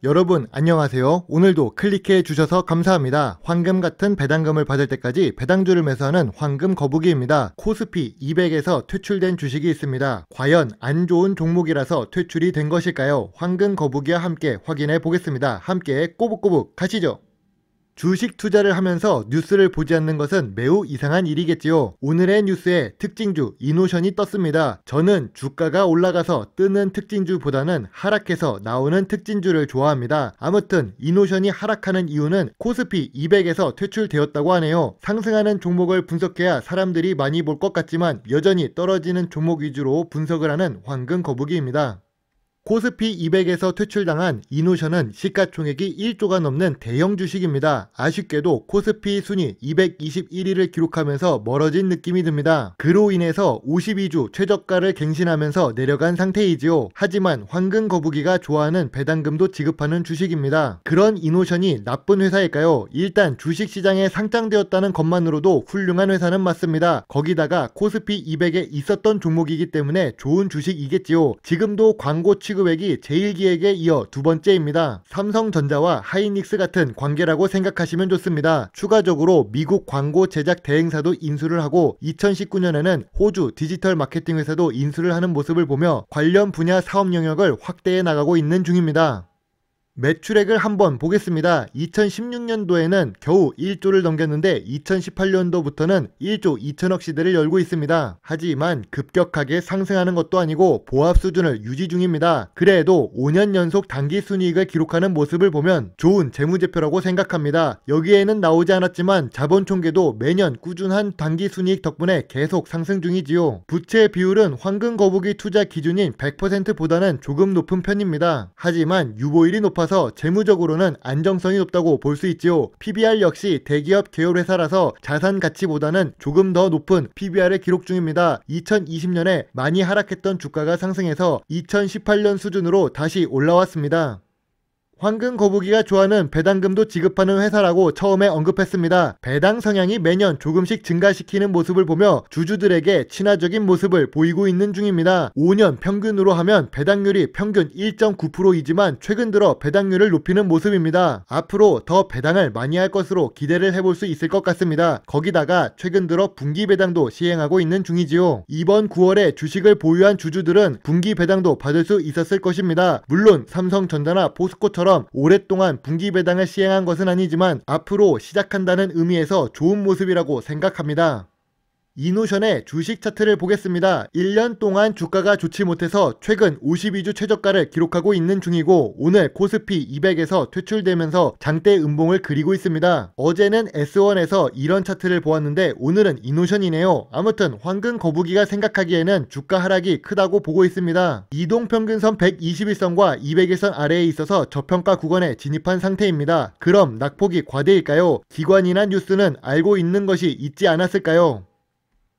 여러분 안녕하세요. 오늘도 클릭해 주셔서 감사합니다. 황금 같은 배당금을 받을 때까지 배당주를 매수하는 황금 거북이입니다. 코스피 200에서 퇴출된 주식이 있습니다. 과연 안 좋은 종목이라서 퇴출이 된 것일까요? 황금 거북이와 함께 확인해 보겠습니다. 함께 꼬북꼬북 가시죠. 주식 투자를 하면서 뉴스를 보지 않는 것은 매우 이상한 일이겠지요. 오늘의 뉴스에 특징주 이노션이 떴습니다. 저는 주가가 올라가서 뜨는 특징주보다는 하락해서 나오는 특징주를 좋아합니다. 아무튼 이노션이 하락하는 이유는 코스피 200에서 퇴출되었다고 하네요. 상승하는 종목을 분석해야 사람들이 많이 볼 것 같지만 여전히 떨어지는 종목 위주로 분석을 하는 황금 거북이입니다. 코스피 200에서 퇴출당한 이노션은 시가총액이 1조가 넘는 대형 주식입니다. 아쉽게도 코스피 순위 221위를 기록하면서 멀어진 느낌이 듭니다. 그로 인해서 52주 최저가를 갱신하면서 내려간 상태이지요. 하지만 황금 거북이가 좋아하는 배당금도 지급하는 주식입니다. 그런 이노션이 나쁜 회사일까요? 일단 주식시장에 상장되었다는 것만으로도 훌륭한 회사는 맞습니다. 거기다가 코스피 200에 있었던 종목이기 때문에 좋은 주식이겠지요. 지금도 광고 취급액이 제일기획에 이어 두 번째입니다. 삼성전자와 하이닉스 같은 관계라고 생각하시면 좋습니다. 추가적으로 미국 광고 제작 대행사도 인수를 하고 2019년에는 호주 디지털 마케팅 회사도 인수를 하는 모습을 보며 관련 분야 사업 영역을 확대해 나가고 있는 중입니다. 매출액을 한번 보겠습니다. 2016년도에는 겨우 1조를 넘겼는데 2018년도부터는 1조 2천억 시대를 열고 있습니다. 하지만 급격하게 상승하는 것도 아니고 보합 수준을 유지 중입니다. 그래도 5년 연속 단기 순이익을 기록하는 모습을 보면 좋은 재무제표라고 생각합니다. 여기에는 나오지 않았지만 자본총계도 매년 꾸준한 단기 순이익 덕분에 계속 상승 중이지요. 부채 비율은 황금 거북이 투자 기준인 100%보다는 조금 높은 편입니다. 하지만 유보율이 높아서 재무적으로는 안정성이 높다고 볼 수 있지요. PBR 역시 대기업 계열회사라서 자산 가치보다는 조금 더 높은 PBR을 기록 중입니다. 2020년에 많이 하락했던 주가가 상승해서 2018년 수준으로 다시 올라왔습니다. 황금 거북이가 좋아하는 배당금도 지급하는 회사라고 처음에 언급했습니다. 배당 성향이 매년 조금씩 증가시키는 모습을 보며 주주들에게 친화적인 모습을 보이고 있는 중입니다. 5년 평균으로 하면 배당률이 평균 1.9%이지만 최근 들어 배당률을 높이는 모습입니다. 앞으로 더 배당을 많이 할 것으로 기대를 해볼 수 있을 것 같습니다. 거기다가 최근 들어 분기 배당도 시행하고 있는 중이지요. 이번 9월에 주식을 보유한 주주들은 분기 배당도 받을 수 있었을 것입니다. 물론 삼성전자나 포스코처럼 오랫동안 분기 배당을 시행한 것은 아니지만 앞으로 시작한다는 의미에서 좋은 모습이라고 생각합니다. 이노션의 주식 차트를 보겠습니다. 1년 동안 주가가 좋지 못해서 최근 52주 최저가를 기록하고 있는 중이고 오늘 코스피 200에서 퇴출되면서 장대 음봉을 그리고 있습니다. 어제는 S1에서 이런 차트를 보았는데 오늘은 이노션이네요. 아무튼 황금 거북이가 생각하기에는 주가 하락이 크다고 보고 있습니다. 이동평균선 121선과 200일선 아래에 있어서 저평가 구간에 진입한 상태입니다. 그럼 낙폭이 과대일까요? 기관이나 뉴스는 알고 있는 것이 있지 않았을까요?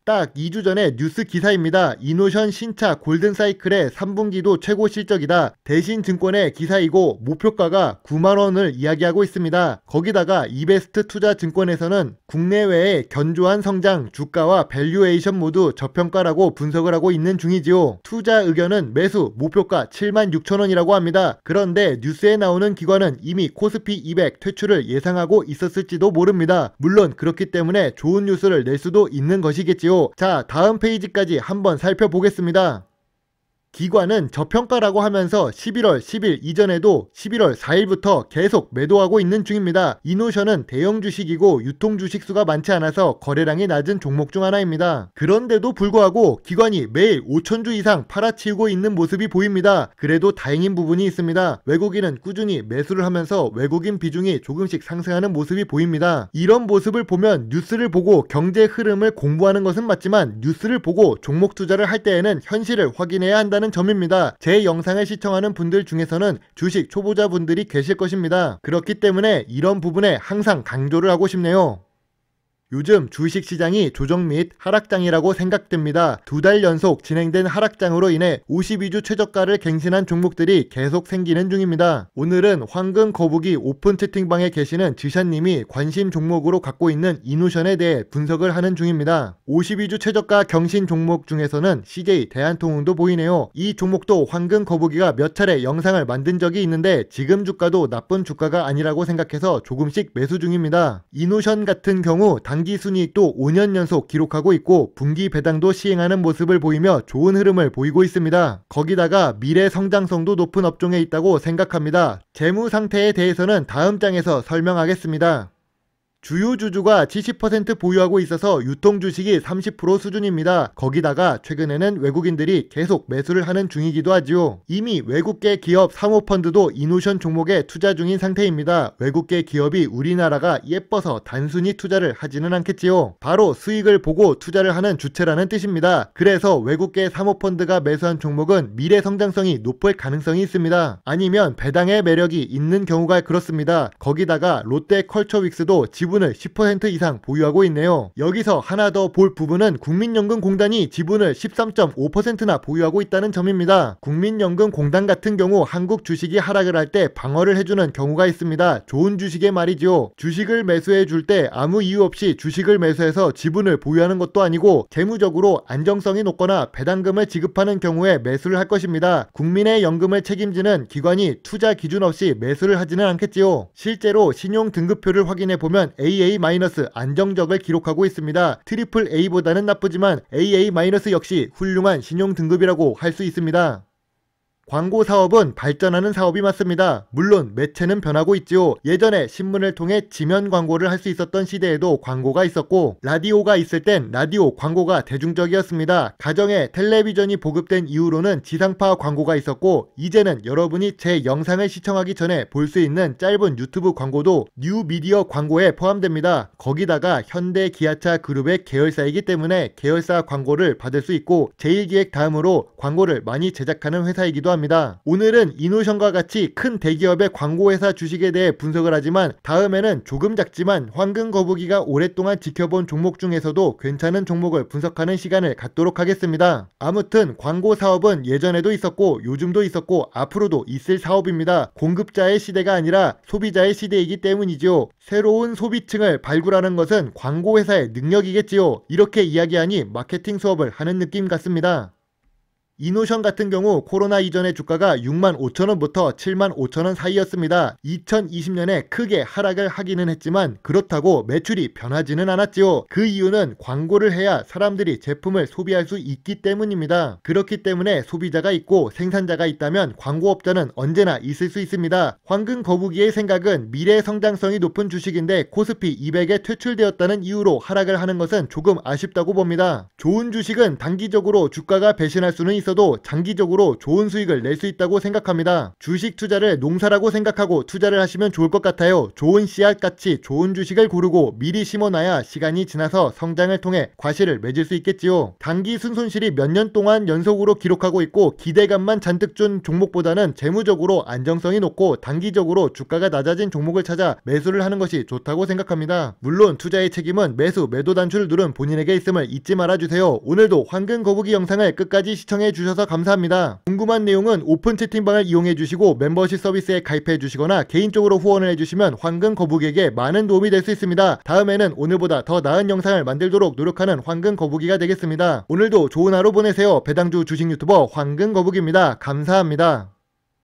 딱 2주 전에 뉴스 기사입니다. 이노션 신차 골든사이클의 3분기도 최고 실적이다. 대신증권의 기사이고 목표가가 9만원을 이야기하고 있습니다. 거기다가 이베스트 투자증권에서는 국내외의 견조한 성장, 주가와 밸류에이션 모두 저평가라고 분석을 하고 있는 중이지요. 투자 의견은 매수, 목표가 76,000원이라고 합니다. 그런데 뉴스에 나오는 기관은 이미 코스피 200 퇴출을 예상하고 있었을지도 모릅니다. 물론 그렇기 때문에 좋은 뉴스를 낼 수도 있는 것이겠지요. 자, 다음 페이지까지 한번 살펴보겠습니다. 기관은 저평가라고 하면서 11월 10일 이전에도 11월 4일부터 계속 매도하고 있는 중입니다. 이노션은 대형 주식이고 유통 주식 수가 많지 않아서 거래량이 낮은 종목 중 하나입니다. 그런데도 불구하고 기관이 매일 5,000주 이상 팔아치우고 있는 모습이 보입니다. 그래도 다행인 부분이 있습니다. 외국인은 꾸준히 매수를 하면서 외국인 비중이 조금씩 상승하는 모습이 보입니다. 이런 모습을 보면 뉴스를 보고 경제 흐름을 공부하는 것은 맞지만 뉴스를 보고 종목 투자를 할 때에는 현실을 확인해야 한다는 점입니다. 제 영상을 시청하는 분들 중에서는 주식 초보자분들이 계실 것입니다. 그렇기 때문에 이런 부분에 항상 강조를 하고 싶네요. 요즘 주식시장이 조정 및 하락장이라고 생각됩니다. 2달 연속 진행된 하락장으로 인해 52주 최저가를 갱신한 종목들이 계속 생기는 중입니다. 오늘은 황금 거북이 오픈 채팅방에 계시는 지샤님이 관심 종목으로 갖고 있는 이노션에 대해 분석을 하는 중입니다. 52주 최저가 경신 종목 중에서는 CJ 대한통운도 보이네요. 이 종목도 황금 거북이가 몇 차례 영상을 만든 적이 있는데 지금 주가도 나쁜 주가가 아니라고 생각해서 조금씩 매수 중입니다. 이노션 같은 경우 단기 순이익도 5년 연속 기록하고 있고 분기 배당도 시행하는 모습을 보이며 좋은 흐름을 보이고 있습니다. 거기다가 미래 성장성도 높은 업종에 있다고 생각합니다. 재무 상태에 대해서는 다음 장에서 설명하겠습니다. 주요 주주가 70% 보유하고 있어서 유통 주식이 30% 수준입니다. 거기다가 최근에는 외국인들이 계속 매수를 하는 중이기도 하지요. 이미 외국계 기업 사모펀드도 이노션 종목에 투자 중인 상태입니다. 외국계 기업이 우리나라가 예뻐서 단순히 투자를 하지는 않겠지요. 바로 수익을 보고 투자를 하는 주체라는 뜻입니다. 그래서 외국계 사모펀드가 매수한 종목은 미래 성장성이 높을 가능성이 있습니다. 아니면 배당의 매력이 있는 경우가 그렇습니다. 거기다가 롯데컬처윅스도 지분을 10% 이상 보유하고 있네요. 여기서 하나 더 볼 부분은 국민연금공단이 지분을 13.5%나 보유하고 있다는 점입니다. 국민연금공단 같은 경우 한국 주식이 하락을 할 때 방어를 해주는 경우가 있습니다. 좋은 주식에 말이죠. 주식을 매수해 줄 때 아무 이유 없이 주식을 매수해서 지분을 보유하는 것도 아니고 재무적으로 안정성이 높거나 배당금을 지급하는 경우에 매수를 할 것입니다. 국민의 연금을 책임지는 기관이 투자 기준 없이 매수를 하지는 않겠지요. 실제로 신용 등급표를 확인해 보면 AA- 안정적을 기록하고 있습니다. 트리플 A보다는 나쁘지만 AA- 역시 훌륭한 신용 등급이라고 할 수 있습니다. 광고 사업은 발전하는 사업이 맞습니다. 물론 매체는 변하고 있지요. 예전에 신문을 통해 지면 광고를 할 수 있었던 시대에도 광고가 있었고 라디오가 있을 땐 라디오 광고가 대중적이었습니다. 가정에 텔레비전이 보급된 이후로는 지상파 광고가 있었고 이제는 여러분이 제 영상을 시청하기 전에 볼 수 있는 짧은 유튜브 광고도 뉴미디어 광고에 포함됩니다. 거기다가 현대 기아차 그룹의 계열사이기 때문에 계열사 광고를 받을 수 있고 제일기획 다음으로 광고를 많이 제작하는 회사이기도 합니다. 오늘은 이노션과 같이 큰 대기업의 광고회사 주식에 대해 분석을 하지만 다음에는 조금 작지만 황금 거북이가 오랫동안 지켜본 종목 중에서도 괜찮은 종목을 분석하는 시간을 갖도록 하겠습니다. 아무튼 광고 사업은 예전에도 있었고 요즘도 있었고 앞으로도 있을 사업입니다. 공급자의 시대가 아니라 소비자의 시대이기 때문이죠. 새로운 소비층을 발굴하는 것은 광고회사의 능력이겠지요. 이렇게 이야기하니 마케팅 수업을 하는 느낌 같습니다. 이노션 같은 경우 코로나 이전의 주가가 65,000원부터 75,000원 사이였습니다. 2020년에 크게 하락을 하기는 했지만 그렇다고 매출이 변하지는 않았지요. 그 이유는 광고를 해야 사람들이 제품을 소비할 수 있기 때문입니다. 그렇기 때문에 소비자가 있고 생산자가 있다면 광고업자는 언제나 있을 수 있습니다. 황금 거북이의 생각은 미래 성장성이 높은 주식인데 코스피 200에 퇴출되었다는 이유로 하락을 하는 것은 조금 아쉽다고 봅니다. 좋은 주식은 단기적으로 주가가 배신할 수는 있어도 장기적으로 좋은 수익을 낼 수 있다고 생각합니다. 주식 투자를 농사라고 생각하고 투자를 하시면 좋을 것 같아요. 좋은 씨앗같이 좋은 주식을 고르고 미리 심어놔야 시간이 지나서 성장을 통해 과실을 맺을 수 있겠지요. 단기 순손실이 몇 년 동안 연속으로 기록하고 있고 기대감만 잔뜩 준 종목보다는 재무적으로 안정성이 높고 단기적으로 주가가 낮아진 종목을 찾아 매수를 하는 것이 좋다고 생각합니다. 물론 투자의 책임은 매수, 매도 단추를 누른 본인에게 있음을 잊지 말아주세요. 오늘도 황금 거북이 영상을 끝까지 시청해 주셔서 감사합니다. 궁금한 내용은 오픈 채팅방을 이용해 주시고 멤버십 서비스에 가입해 주시거나 개인적으로 후원을 해주시면 황금 거북이에게 많은 도움이 될 수 있습니다. 다음에는 오늘보다 더 나은 영상을 만들도록 노력하는 황금 거북이가 되겠습니다. 오늘도 좋은 하루 보내세요. 배당주 주식 유튜버 황금 거북이입니다. 감사합니다.